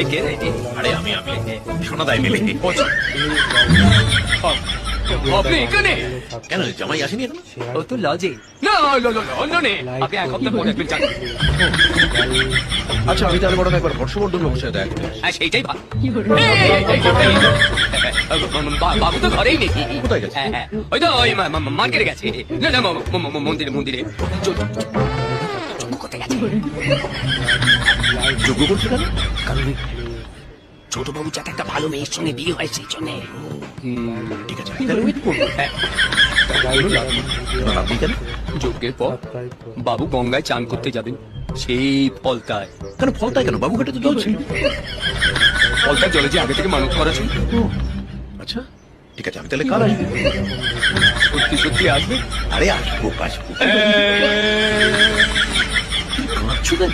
এই কে রে? আরে আমি সোনাদাই মিলে। আপনি এখানে? কেন জামাই আসেনি এখন? ও তো লজে। না লন্ডনে। আপনি এক সপ্তাহ পরে আসবেন, জানেন। আচ্ছা আমি তাহলে বড় একবার হর্ষবর্ধন বাবুর সাথে দেখা করতে আসি। হ্যাঁ, সেইটাই ভালো। বাবু তো ঘরেই নেই। কোথায় গেছে? হ্যাঁ, ওই তো ওই মার্কেটে গেছে। না না মন্দিরে কোথায় গেছে? যোগ্য করছে কেন? কারণ ছোট বাবু যাতে একটা ভালো মেয়ের সঙ্গে বিয়ে হয় সেই জন্য। ঠিক আছে আমি তাহলে ওয়েট করবো। আপনি কেন? যজ্ঞের পর বাবু গঙ্গায় চান করতে যাবেন, সেই ফলতায়। কেন ফলতায় কেন? বাবুঘাটে তো জল ছিল। ফলতার জলে যে আগে থেকে মানত করা ছিল। আচ্ছা ঠিক আছে আমি তাহলে কাল আসবো। সত্যি আসবে? আরে আসবো। কাঁদছো কেন?